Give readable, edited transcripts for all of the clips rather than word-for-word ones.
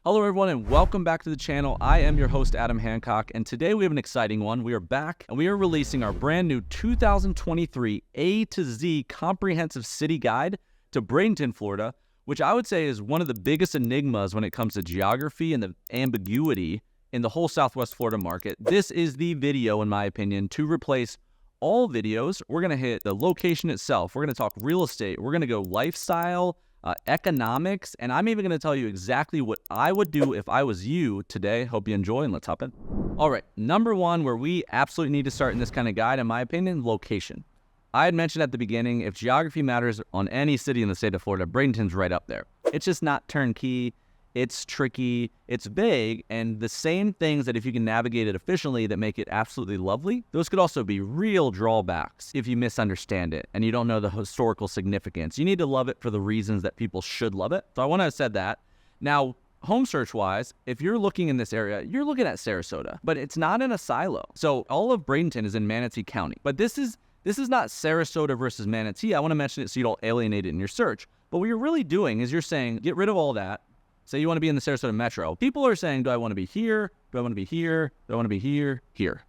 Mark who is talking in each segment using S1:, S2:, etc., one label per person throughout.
S1: Hello everyone and welcome back to the channel. I am your host Adam Hancock, and today we have an exciting one. We are back and we are releasing our brand new 2023 A to Z comprehensive city guide to Bradenton, Florida, which I would say is one of the biggest enigmas when it comes to geography and the ambiguity in the whole Southwest Florida market. This is the video, in my opinion, to replace all videos. We're going to hit the location itself. We're going to talk real estate. We're going to go lifestyle, economics, and I'm even going to tell you exactly what I would do if I was you today. Hope you enjoy, and let's hop in. All right, number one, where we absolutely need to start in this kind of guide, in my opinion, location. I had mentioned at the beginning, if geography matters on any city in the state of Florida, Bradenton's right up there. It's just not turnkey. It's tricky, it's vague, and the same things that if you can navigate it efficiently that make it absolutely lovely, those could also be real drawbacks if you misunderstand it and you don't know the historical significance. You need to love it for the reasons that people should love it. So I want to have said that. Now, home search-wise, if you're looking in this area, you're looking at Sarasota, but it's not in a silo. So all of Bradenton is in Manatee County, but this is not Sarasota versus Manatee. I want to mention it so you don't alienate it in your search. But what you're really doing is you're saying, get rid of all that. Say you want to be in the Sarasota metro. People are saying, do I want to be here? Do I want to be here? Do I want to be here? Here.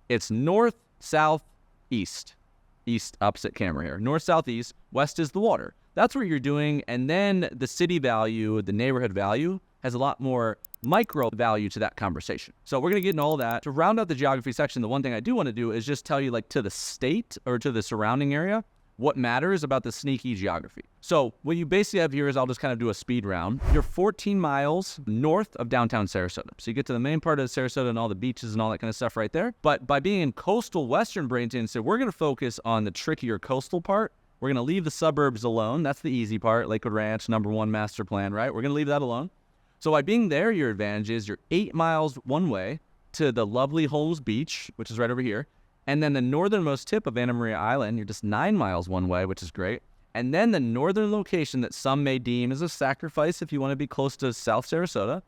S1: It's north, south, east. East, opposite camera here. North, south, east. West is the water. That's what you're doing. And then the city value, the neighborhood value, has a lot more micro value to that conversation. So we're going to get into all that. To round out the geography section, the one thing I do want to do is just tell you, like, to the state or to the surrounding area, what matters about the sneaky geography. So what you basically have here is, I'll just kind of do a speed round. You're 14 miles north of downtown Sarasota. So you get to the main part of Sarasota and all the beaches and all that kind of stuff right there. But by being in coastal western Bradenton, so we're going to focus on the trickier coastal part. We're going to leave the suburbs alone. That's the easy part. Lakewood Ranch, #1 master plan, right? We're going to leave that alone. So by being there, your advantage is you're 8 miles one way to the lovely Holmes Beach, which is right over here. And then the northernmost tip of Anna Maria Island, you're just 9 miles one way, which is great. And then the northern location that some may deem as a sacrifice if you want to be close to South Sarasota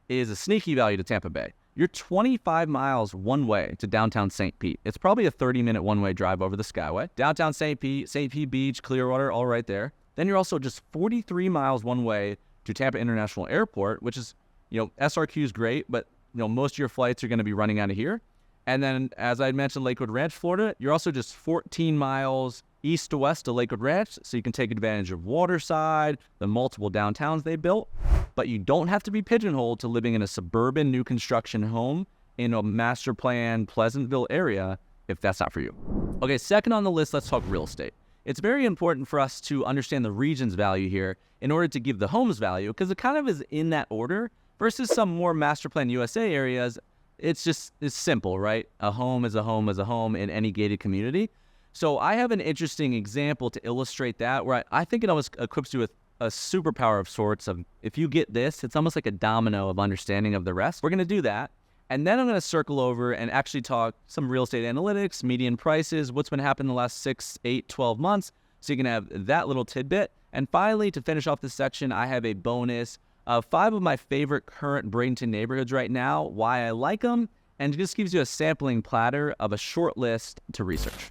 S1: is a sneaky value to Tampa Bay. You're 25 miles one way to downtown St. Pete. It's probably a 30-minute one-way drive over the Skyway. Downtown St. Pete Beach, Clearwater, all right there. Then you're also just 43 miles one way to Tampa International Airport, which is, SRQ is great, but, most of your flights are going to be running out of here. And then, as I mentioned, Lakewood Ranch, Florida, you're also just 14 miles east to west to Lakewood Ranch, so you can take advantage of Waterside, the multiple downtowns they built. But you don't have to be pigeonholed to living in a suburban new construction home in a master plan Pleasantville area if that's not for you. Okay, second on the list, let's talk real estate. It's very important for us to understand the region's value here in order to give the home's value, because it kind of is in that order versus some more master plan USA areas. It's simple, right? A home is a home is a home in any gated community. So I have an interesting example to illustrate that, where I think it almost equips you with a superpower of sorts of, if you get this, it's almost like a domino of understanding of the rest. We're going to do that. And then I'm going to circle over and actually talk some real estate analytics, median prices, what's been happening the last 6, 8, 12 months. So you can have that little tidbit. And finally, to finish off this section, I have a bonus of 5 of my favorite current Bradenton neighborhoods right now, why I like them, and it just gives you a sampling platter of a short list to research.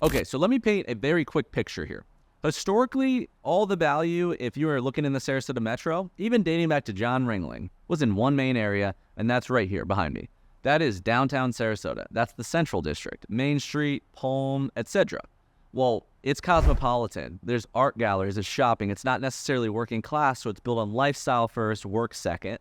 S1: Okay, so let me paint a very quick picture here. Historically, all the value, if you are looking in the Sarasota metro, even dating back to John Ringling, was in one main area, and that's right here behind me. That is downtown Sarasota. That's the Central District, Main Street, Palm, etc. Well, it's cosmopolitan. There's art galleries, there's shopping. It's not necessarily working class, so it's built on lifestyle first, work second,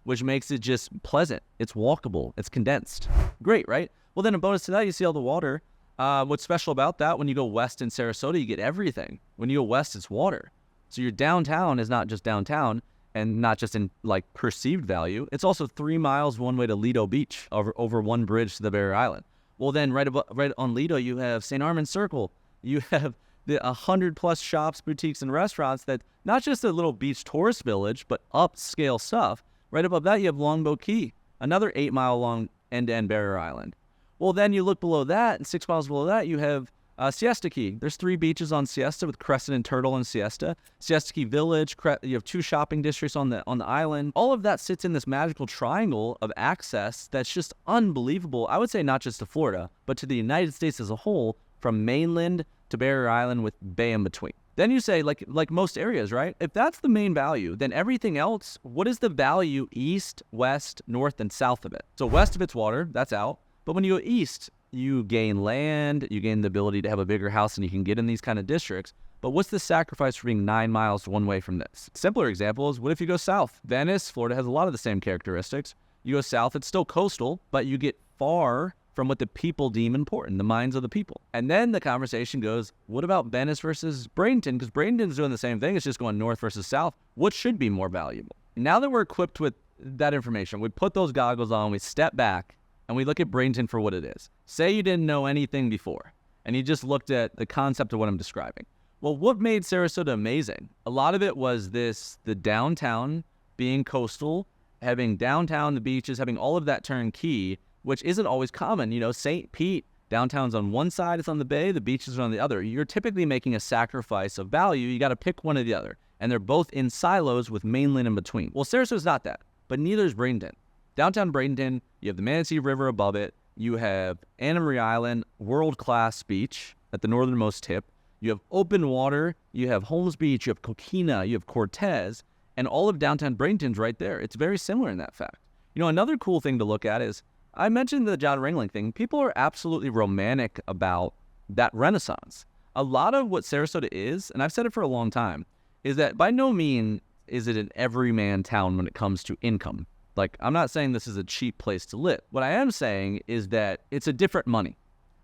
S1: which makes it just pleasant. It's walkable. It's condensed. Great, right? Well, then a bonus to that, you see all the water. What's special about that, when you go west in Sarasota, you get everything. When you go west, it's water. So your downtown is not just downtown and not just in like perceived value. It's also 3 miles one way to Lido Beach over one bridge to the Barrier Island. Well, then right on Lido, you have St. Armand's Circle. You have the 100+ shops, boutiques, and restaurants that not just a little beach tourist village, but upscale stuff. Right above that, you have Longboat Key, another 8-mile long end-to-end Barrier Island. Well, then you look below that, and 6 miles below that, you have Siesta Key. There's 3 beaches on Siesta with Crescent and Turtle and Siesta. Siesta Key Village, you have 2 shopping districts on the island. All of that sits in this magical triangle of access that's just unbelievable. I would say not just to Florida, but to the United States as a whole, from mainland to Barrier Island with bay in between. Then you say, like most areas, right? If that's the main value, then everything else, what is the value east, west, north, and south of it? So west of it's water, that's out. But when you go east, you gain land, you gain the ability to have a bigger house, and you can get in these kind of districts. But what's the sacrifice for being 9 miles one way from this? Simpler example is, what if you go south? Venice, Florida has a lot of the same characteristics. You go south, it's still coastal, but you get far from what the people deem important, the minds of the people. And then the conversation goes, what about Venice versus Bradenton? Because Bradenton's doing the same thing, it's just going north versus south. What should be more valuable? Now that we're equipped with that information, we put those goggles on, we step back, and we look at Bradenton for what it is. Say you didn't know anything before, and you just looked at the concept of what I'm describing. Well, what made Sarasota amazing? A lot of it was the downtown being coastal, having downtown, the beaches, having all of that turnkey, which isn't always common. You know, St. Pete, downtown's on one side, it's on the bay, the beaches are on the other. You're typically making a sacrifice of value. You got to pick one or the other. And they're both in silos with mainland in between. Well, Sarasota's not that, but neither is Bradenton. Downtown Bradenton, you have the Manatee River above it. You have Anna Maria Island, world-class beach at the northernmost tip. You have open water. You have Holmes Beach. You have Coquina. You have Cortez. And all of downtown Bradenton's right there. It's very similar in that fact. You know, another cool thing to look at is, I mentioned the John Ringling thing. People are absolutely romantic about that renaissance. A lot of what Sarasota is, and I've said it for a long time, is that by no means is it an everyman town when it comes to income. Like, I'm not saying this is a cheap place to live. What I am saying is that it's a different money.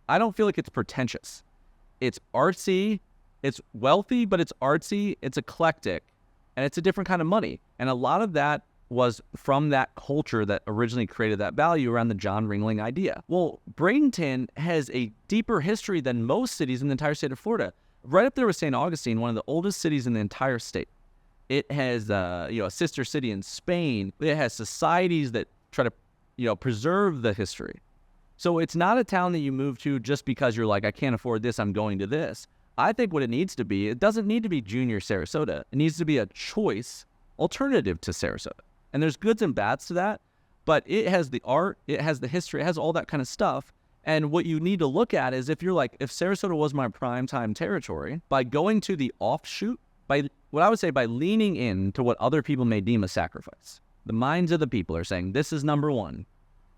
S1: I don't feel like it's pretentious. It's artsy, it's wealthy, but it's artsy, it's eclectic, and it's a different kind of money. And a lot of that was from that culture that originally created that value around the John Ringling idea. Well, Bradenton has a deeper history than most cities in the entire state of Florida. Right up there with St. Augustine, one of the oldest cities in the entire state. It has a sister city in Spain. It has societies that try to preserve the history. So it's not a town that you move to just because you're like, I can't afford this, I'm going to this. I think what it needs to be, it doesn't need to be junior Sarasota. It needs to be a choice alternative to Sarasota. And there's goods and bads to that, but it has the art, it has the history, it has all that kind of stuff. And what you need to look at is if Sarasota was my primetime territory, by going to the offshoot, by leaning in to what other people may deem a sacrifice. The minds of the people are saying, this is number one,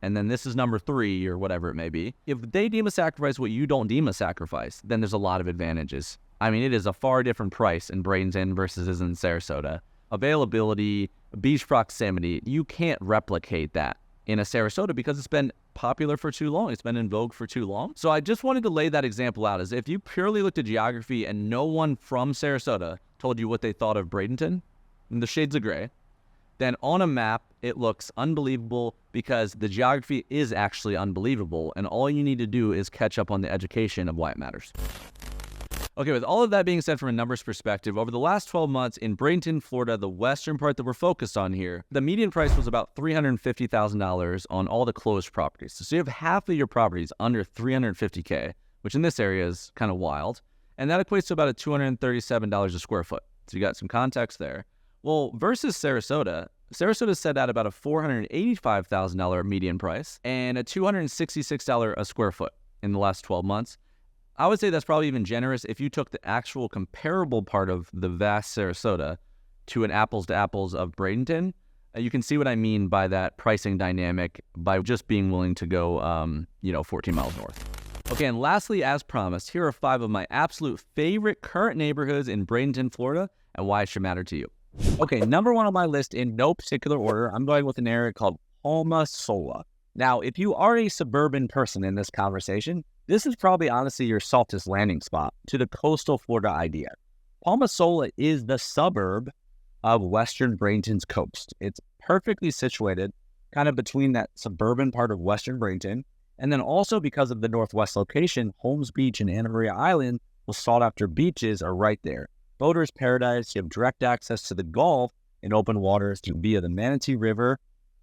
S1: and then this is number three, or whatever it may be. If they deem a sacrifice what you don't deem a sacrifice, then there's a lot of advantages. I mean, it is a far different price in Bradenton versus is in Sarasota. Availability, beach proximity, you can't replicate that in a Sarasota because it's been popular for too long. It's been in vogue for too long. So I just wanted to lay that example out as if you purely looked at geography and no one from Sarasota told you what they thought of Bradenton, in the shades of gray, then on a map, it looks unbelievable because the geography is actually unbelievable. And all you need to do is catch up on the education of why it matters. Okay, with all of that being said from a numbers perspective, over the last 12 months in Bradenton, Florida, the western part that we're focused on here, the median price was about $350,000 on all the closed properties. So you have half of your properties under $350K, which in this area is kind of wild. And that equates to about a $237 a square foot. So you got some context there. Well, versus Sarasota set at about a $485,000 median price and a $266 a square foot in the last 12 months. I would say that's probably even generous if you took the actual comparable part of the vast Sarasota to an apples to apples of Bradenton. You can see what I mean by that pricing dynamic by just being willing to go, 14 miles north. Okay, and lastly, as promised, here are 5 of my absolute favorite current neighborhoods in Bradenton, Florida, and why it should matter to you. Okay, number 1 on my list in no particular order, I'm going with an area called Palma Sola. Now, if you are a suburban person in this conversation, this is probably honestly your softest landing spot to the coastal Florida idea. Palma Sola is the suburb of western Bradenton's coast. It's perfectly situated kind of between that suburban part of western Bradenton, and then also because of the northwest location, Holmes Beach and Anna Maria Island, those sought-after beaches are right there. Boater's paradise, you have direct access to the Gulf and open waters via the Manatee River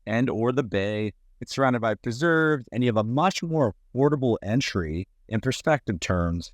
S1: and or the bay. It's surrounded by preserves, and you have a much more affordable entry in perspective terms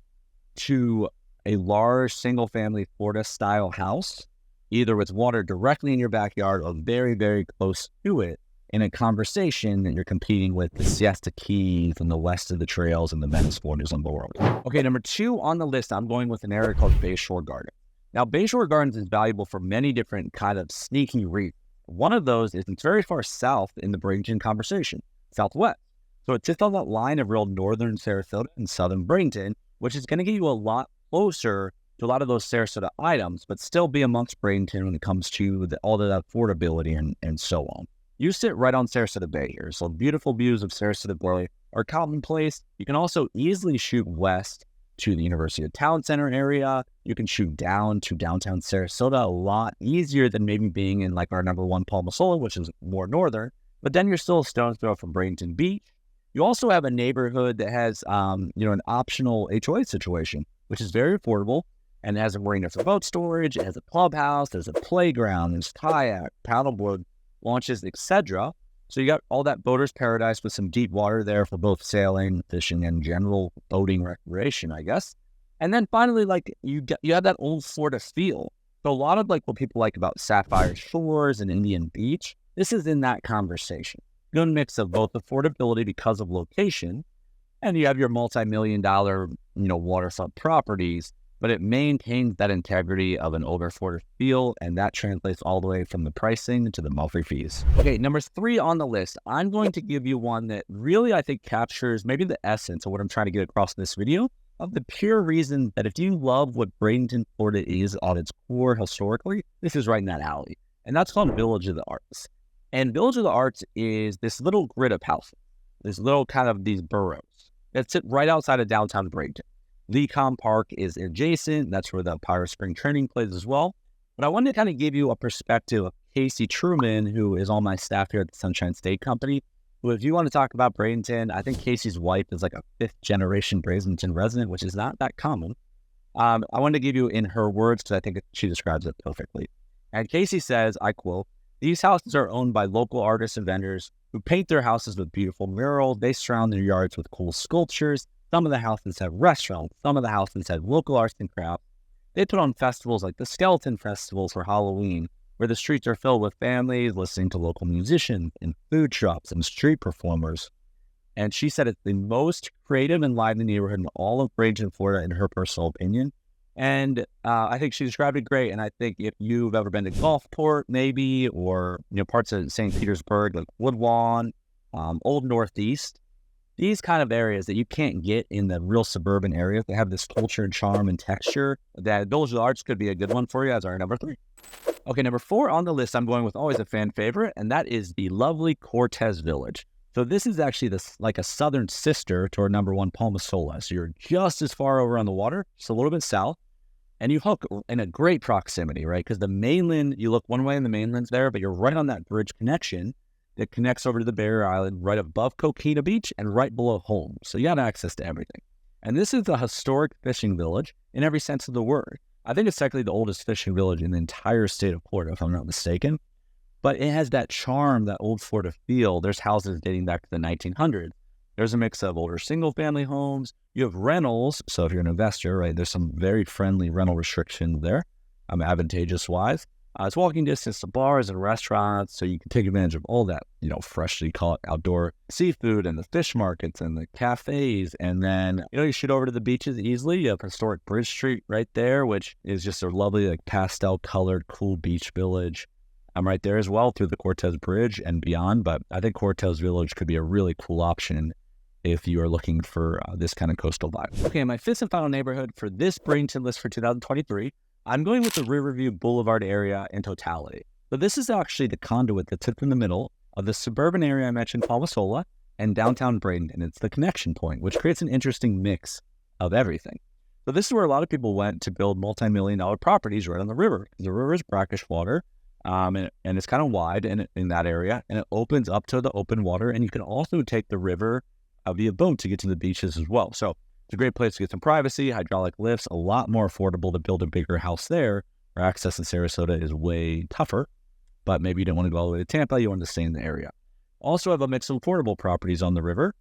S1: to a large single-family Florida-style house, either with water directly in your backyard or very, very close to it, in a conversation that you're competing with the Siesta Keys and the west of the trails and the Venice Floridas of the world. Okay, number 2 on the list, I'm going with an area called Bayshore Gardens. Now, Bayshore Gardens is valuable for many different kind of sneaky reasons. One of those is it's very far south in the Bradenton conversation, southwest. So it sits on that line of real northern Sarasota and southern Bradenton, which is going to get you a lot closer to a lot of those Sarasota items, but still be amongst Bradenton when it comes to all of that affordability and so on. You sit right on Sarasota Bay here, so beautiful views of Sarasota Bay are commonplace. You can also easily shoot west to the University of Town Center area. You can shoot down to downtown Sarasota a lot easier than maybe being in like our number one Palmasola, which is more northern, but then you're still a stone's throw from Bradenton Beach. You also have a neighborhood that has, an optional HOA situation, which is very affordable and has a marina for boat storage. It has a clubhouse, there's a playground, there's kayak, paddleboard launches, etc. So you got all that boater's paradise with some deep water there for both sailing, fishing, and general boating recreation, I guess. And then finally, like you have that old Florida feel. So a lot of like what people like about Sapphire Shores and Indian Beach, this is in that conversation. Good mix of both affordability because of location, and you have your multi-million-dollar, waterfront properties, but it maintains that integrity of an older Florida feel, and that translates all the way from the pricing to the monthly fees. Okay, number 3 on the list, I'm going to give you one that really, I think, captures maybe the essence of what I'm trying to get across in this video, of the pure reason that if you love what Bradenton, Florida is on its core historically, this is right in that alley, and that's called Village of the Arts. And Village of the Arts is this little grid of houses, this little kind of these boroughs that sit right outside of downtown Bradenton. Lecom Park is adjacent. That's where the Pirate Spring Training plays as well. But I wanted to kind of give you a perspective of Casey Truman, who is on my staff here at the Sunshine State Company. Who, if you want to talk about Bradenton, I think Casey's wife is like a 5th-generation Bradenton resident, which is not that common. I wanted to give you in her words because I think she describes it perfectly. And Casey says, I quote, "These houses are owned by local artists and vendors who paint their houses with beautiful murals. They surround their yards with cool sculptures. Some of the houses have restaurants. Some of the houses have local arts and crafts. They put on festivals like the Skeleton Festivals for Halloween, where the streets are filled with families listening to local musicians and food shops and street performers." And she said it's the most creative and lively neighborhood in all of Bradenton, Florida, in her personal opinion. And I think she described it great. And I think if you've ever been to Gulfport, maybe, or parts of St. Petersburg, like Woodlawn, Old Northeast, these kind of areas that you can't get in the real suburban areas, they have this culture and charm and texture, that Village of the Arts could be a good one for you as our number 3. Okay, number 4 on the list, I'm going with always a fan favorite, and that is the lovely Cortez Village. So this is actually like a southern sister to our number 1 Palmasola. So you're just as far over on the water, just a little bit south. And you hook in a great proximity, right? Because the mainland, you look one way and the mainland's there, but you're right on that bridge connection that connects over to the Barrier Island right above Coquina Beach and right below home. So you have access to everything. And this is a historic fishing village in every sense of the word. I think it's technically the oldest fishing village in the entire state of Florida, if I'm not mistaken. But it has that charm, that old Florida feel. There's houses dating back to the 1900s. There's a mix of older single-family homes. You have rentals. So if you're an investor, right, there's some very friendly rental restrictions there, advantageous-wise. It's walking distance to bars and restaurants, so you can take advantage of all that, freshly caught outdoor seafood and the fish markets and the cafes. And then, you shoot over to the beaches easily. You have historic Bridge Street right there, which is just a lovely, like, pastel-colored, cool beach village. I'm right there as well through the Cortez Bridge and beyond, but I think Cortez Village could be a really cool option if you are looking for this kind of coastal vibe. Okay, my 5th and final neighborhood for this Bradenton list for 2023, I'm going with the Riverview Boulevard area in totality. So this is actually the conduit that sits in the middle of the suburban area I mentioned, Palmasola, and downtown Bradenton. It's the connection point, which creates an interesting mix of everything. So this is where a lot of people went to build multi-million-dollar properties right on the river. The river is brackish water, and it's kind of wide in that area, and it opens up to the open water, and you can also take the river via boat to get to the beaches as well. So it's a great place to get some privacy, hydraulic lifts, a lot more affordable to build a bigger house there, where access in Sarasota is way tougher, but maybe you don't want to go all the way to Tampa, you want to stay in the area. Also have a mix of affordable properties on the river.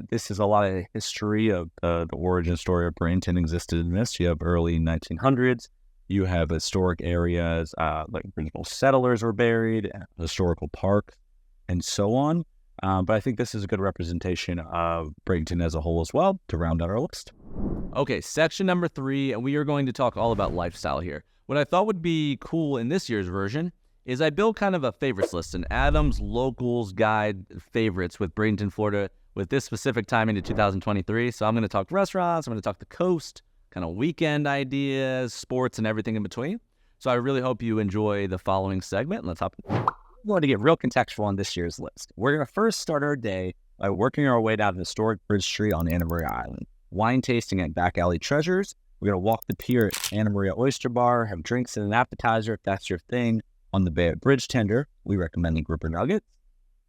S1: This is a lot of history of the origin story of Bradenton existed in this. You have early 1900s. You have historic areas, like original settlers were buried, historical parks, and so on. But I think this is a good representation of Bradenton as a whole as well to round out our list. Okay, section number 3, and we are going to talk all about lifestyle here. What I thought would be cool in this year's version is I built kind of a favorites list, an Adams Locals Guide favorites with Bradenton, Florida, with this specific timing to 2023. So I'm going to talk restaurants, I'm going to talk the coast, kind of weekend ideas, sports, and everything in between. So I really hope you enjoy the following segment. Let's hop in.
S2: We're going to get real contextual on this year's list. We're going to first start our day by working our way down the historic Bridge Street on Anna Maria Island. Wine tasting at Back Alley Treasures. We're going to walk the pier at Anna Maria Oyster Bar, have drinks and an appetizer if that's your thing. On the bay at Bridge Tender, we recommend the grouper nuggets.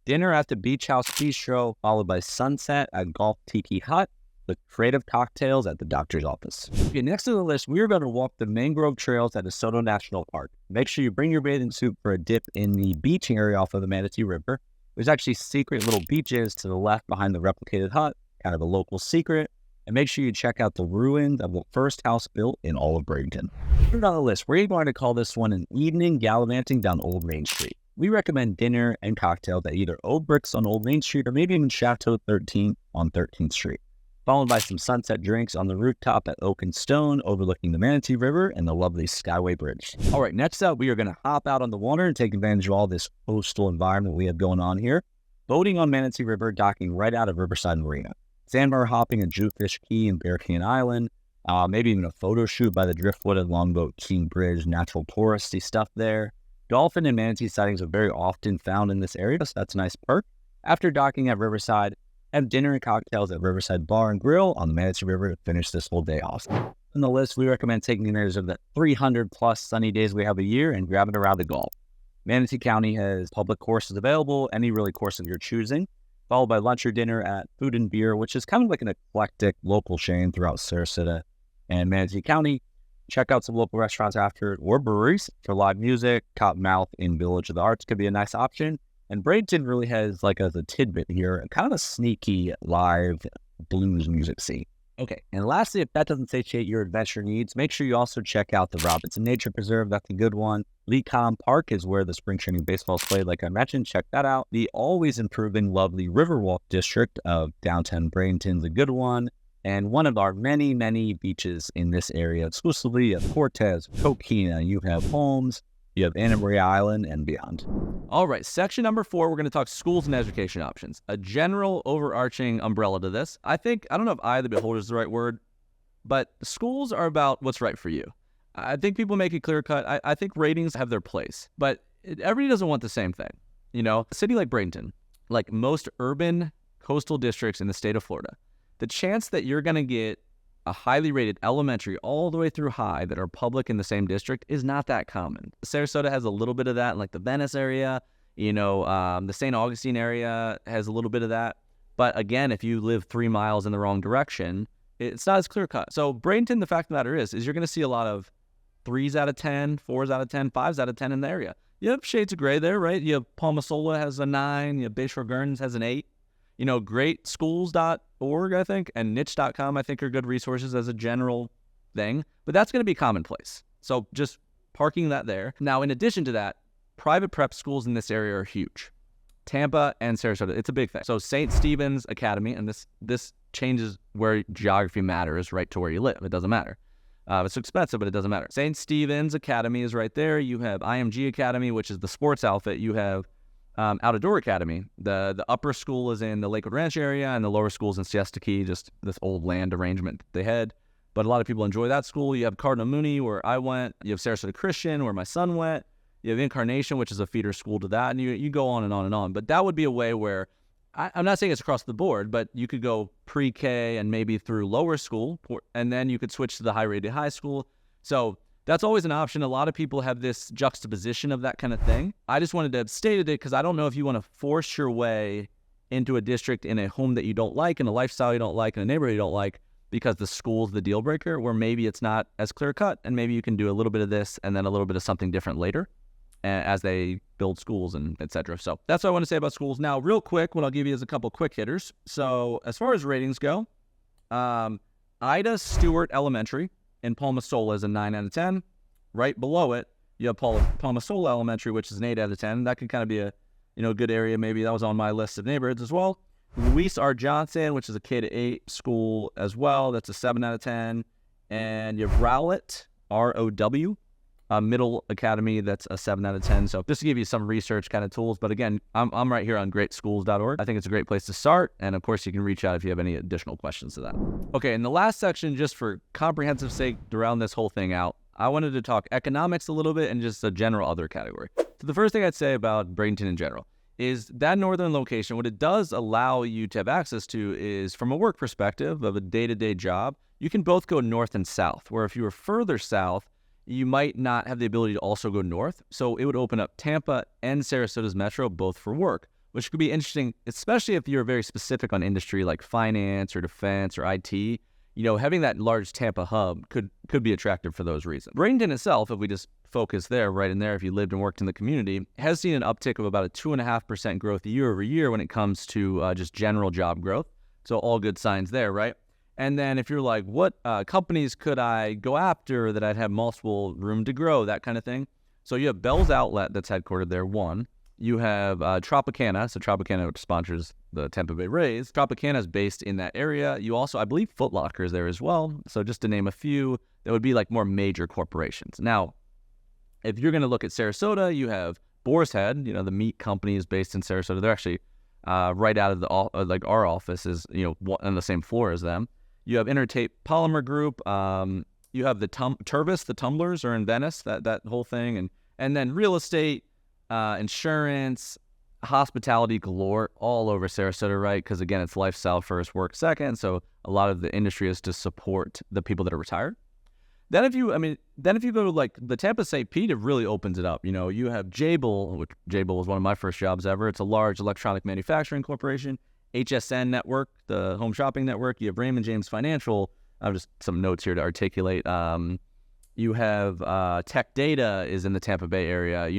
S2: Dinner at the Beach House Bistro, followed by sunset at Golf Tiki Hut with creative cocktails at the doctor's office. Okay, next to the list, we're going to walk the mangrove trails at DeSoto National Park. Make sure you bring your bathing suit for a dip in the beaching area off of the Manatee River. There's actually secret little beaches to the left behind the replicated hut, kind of a local secret. And make sure you check out the ruins of the first house built in all of Bradenton. Third on the list, we're going to call this one an evening gallivanting down Old Main Street. We recommend dinner and cocktails at either Old Bricks on Old Main Street or maybe even Chateau 13 on 13th Street, followed by some sunset drinks on the rooftop at Oak and Stone overlooking the Manatee River and the lovely Skyway Bridge. All right, next up, we are going to hop out on the water and take advantage of all this coastal environment we have going on here. Boating on Manatee River, docking right out of Riverside Marina. Sandbar hopping at Jewfish Key and Bear Can Island, maybe even a photo shoot by the Driftwood and Longboat King Bridge, natural touristy stuff there. Dolphin and manatee sightings are very often found in this area, so that's a nice perk. After docking at Riverside, have dinner and cocktails at Riverside Bar and Grill on the Manatee River to finish this whole day off. On the list, we recommend taking advantage of the 300 plus sunny days we have a year and grabbing around the Gulf. Manatee County has public courses available, any really course of your choosing, followed by lunch or dinner at Food and Beer, which is kind of like an eclectic local chain throughout Sarasota and Manatee County. Check out some local restaurants after, or breweries for live music. Cottonmouth in Village of the Arts could be a nice option. And Bradenton really has, like as a tidbit here, kind of a sneaky live blues music scene. Okay, and lastly, if that doesn't satiate your adventure needs, make sure you also check out the Robinson Nature Preserve. That's a good one. Lecom Park is where the spring training baseball is played, like I mentioned. Check that out. The always improving, lovely Riverwalk district of downtown Bradenton's a good one. And one of our many, many beaches in this area, exclusively at Cortez, Coquina. You have Holmes, you have Anna Maria Island, and beyond.
S1: All right, section number 4, we're going to talk schools and education options. A general overarching umbrella to this. I don't know if eye of the beholder is the right word, but schools are about what's right for you. I think people make it clear cut. I think ratings have their place, but everybody doesn't want the same thing. You know, a city like Bradenton, like most urban coastal districts in the state of Florida, the chance that you're going to get a highly rated elementary all the way through high that are public in the same district is not that common. Sarasota has a little bit of that in like the Venice area, the St. Augustine area has a little bit of that. But again, if you live 3 miles in the wrong direction, it's not as clear cut. So Bradenton, the fact of the matter is you're going to see a lot of 3s out of 10, 4s out of 10, 5s out of 10 in the area. You have shades of gray there, right? You have Palmasola has a 9, you have Bayshore Gardens has an 8. Greatschools.org, I think, and niche.com, I think, are good resources as a general thing. But that's going to be commonplace. So just parking that there. Now, in addition to that, private prep schools in this area are huge. Tampa and Sarasota, it's a big thing. So St. Stephen's Academy, and this changes where geography matters, right, to where you live. It doesn't matter. It's expensive, but it doesn't matter. St. Stephen's Academy is right there. You have IMG Academy, which is the sports outfit. You have Outdoor Academy. The upper school is in the Lakewood Ranch area, and the lower school is in Siesta Key, just this old land arrangement that they had. But a lot of people enjoy that school. You have Cardinal Mooney, where I went. You have Sarasota Christian, where my son went. You have Incarnation, which is a feeder school to that. And you go on and on and on. But that would be a way where, I'm not saying it's across the board, but you could go pre-K and maybe through lower school, and then you could switch to the high-rated high school. So that's always an option. A lot of people have this juxtaposition of that kind of thing. I just wanted to have stated it because I don't know if you want to force your way into a district in a home that you don't like, in a lifestyle you don't like, in a neighborhood you don't like, because the school's the deal breaker, where maybe it's not as clear cut, and maybe you can do a little bit of this and then a little bit of something different later as they build schools and et cetera. So that's what I want to say about schools. Now, real quick, what I'll give you is a couple quick hitters. So as far as ratings go, Ida Stewart Elementary in Palmasola is a 9 out of 10. Right below it, you have Palmasola Elementary, which is an 8 out of 10. That could kind of be a good area. Maybe that was on my list of neighborhoods as well. Luis R. Johnson, which is a K-8 school as well. That's a 7 out of 10. And you have Rowlett, R-O-W, a middle academy. That's a 7 out of 10. So just to give you some research kind of tools. But again, I'm right here on greatschools.org. I think it's a great place to start. And of course, you can reach out if you have any additional questions to that. Okay, in the last section, just for comprehensive sake to round this whole thing out, I wanted to talk economics a little bit and just a general other category. So the first thing I'd say about Bradenton in general is that northern location, what it does allow you to have access to is, from a work perspective of a day-to-day job, you can both go north and south, where if you were further south, you might not have the ability to also go north. So it would open up Tampa and Sarasota's metro both for work, which could be interesting, especially if you're very specific on industry like finance or defense or IT. Having that large Tampa hub could be attractive for those reasons. Bradenton itself, if we just focus there, right in there, if you lived and worked in the community, has seen an uptick of about a 2.5% growth year over year when it comes to just general job growth. So all good signs there, right? And then if you're like, what companies could I go after that I'd have multiple room to grow, that kind of thing. So you have Bell's Outlet that's headquartered there, one. You have Tropicana, so Tropicana, which sponsors the Tampa Bay Rays. Tropicana is based in that area. You also, I believe, Foot Locker is there as well. So just to name a few, that would be like more major corporations. Now, if you're going to look at Sarasota, you have Boar's Head. The meat company is based in Sarasota. They're actually right out of the our office is on the same floor as them. You have Intertape Polymer Group. You have the Turbis, the tumblers are in Venice. That whole thing, and then real estate. Insurance, hospitality galore all over Sarasota, right? Because again, it's lifestyle first, work second. So a lot of the industry is to support the people that are retired. Then if you go to like the Tampa St. Pete, it really opens it up. You have Jabil, which Jabil was one of my first jobs ever. It's a large electronic manufacturing corporation. HSN Network, the home shopping network. You have Raymond James Financial. I have just some notes here to articulate. You have Tech Data is in the Tampa Bay area.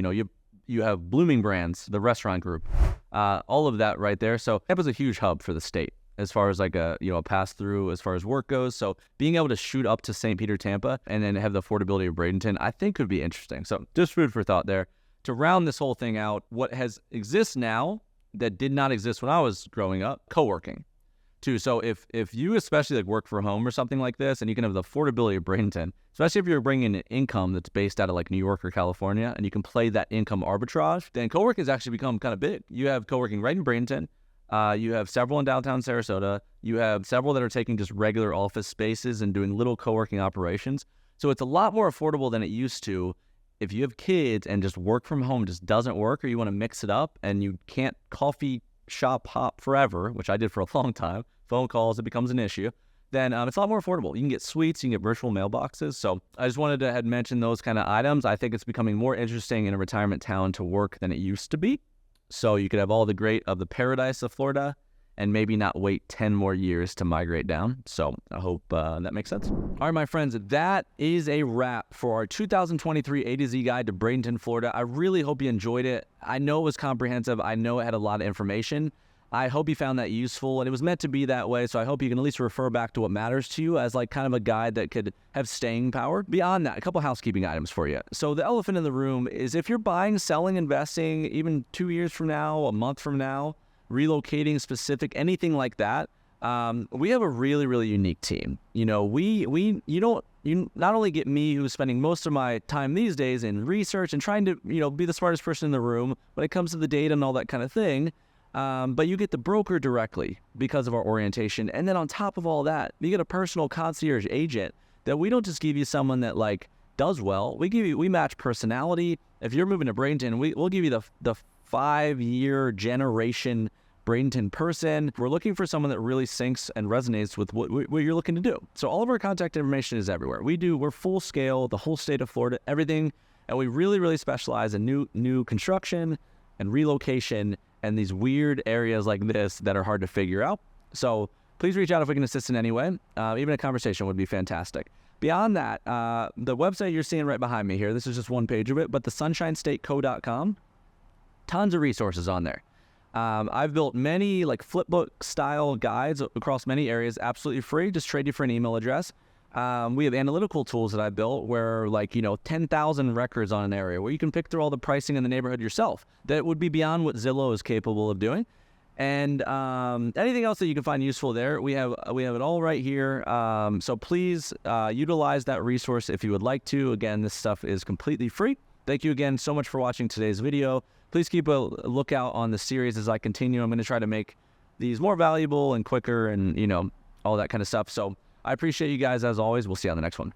S1: You have Blooming Brands, the restaurant group, all of that right there. So Tampa's a huge hub for the state as far as like a pass through as far as work goes. So being able to shoot up to St. Peter, Tampa, and then have the affordability of Bradenton, I think could be interesting. So just food for thought there. To round this whole thing out, what exists now that did not exist when I was growing up, co-working. Too. So if you especially like work from home or something like this, and you can have the affordability of Bradenton, especially if you're bringing an income that's based out of like New York or California, and you can play that income arbitrage, then co-working has actually become kind of big. You have co-working right in Bradenton. You have several in downtown Sarasota. You have several that are taking just regular office spaces and doing little co-working operations. So it's a lot more affordable than it used to. If you have kids and just work from home just doesn't work, or you want to mix it up and you can't coffee shop hop forever, which I did for a long time, phone calls, it becomes an issue, then it's a lot more affordable. You can get suites, you can get virtual mailboxes. So I just wanted to had mentioned those kind of items. I think it's becoming more interesting in a retirement town to work than it used to be. So you could have all the great of the paradise of Florida and maybe not wait 10 more years to migrate down. So I hope that makes sense. All right, my friends, that is a wrap for our 2023 A to Z guide to Bradenton, Florida. I really hope you enjoyed it. I know it was comprehensive. I know it had a lot of information. I hope you found that useful, and it was meant to be that way, so I hope you can at least refer back to what matters to you as like kind of a guide that could have staying power. Beyond that, a couple housekeeping items for you. So the elephant in the room is if you're buying, selling, investing, even 2 years from now, a month from now, relocating specific, anything like that, we have a really, really unique team. You not only get me, who's spending most of my time these days in research and trying to, be the smartest person in the room when it comes to the data and all that kind of thing, but you get the broker directly because of our orientation. And then on top of all that, you get a personal concierge agent that we don't just give you someone that like does well. We match personality. If you're moving to Bradenton, we'll give you the 5-year generation Bradenton person. We're looking for someone that really syncs and resonates with what you're looking to do. So all of our contact information is everywhere. We're full scale, the whole state of Florida, everything. And we really, really specialize in new construction and relocation and these weird areas like this that are hard to figure out. So please reach out if we can assist in any way. Even a conversation would be fantastic. Beyond that, the website you're seeing right behind me here, this is just one page of it, but the sunshinestateco.com, tons of resources on there. I've built many like flipbook style guides across many areas, absolutely free, just trade you for an email address. We have analytical tools that I built where 10,000 records on an area where you can pick through all the pricing in the neighborhood yourself. That would be beyond what Zillow is capable of doing. And anything else that you can find useful there, we have it all right here. So please utilize that resource if you would like to. Again, this stuff is completely free. Thank you again so much for watching today's video. Please keep a lookout on the series as I continue. I'm going to try to make these more valuable and quicker and, all that kind of stuff. So I appreciate you guys as always. We'll see you on the next one.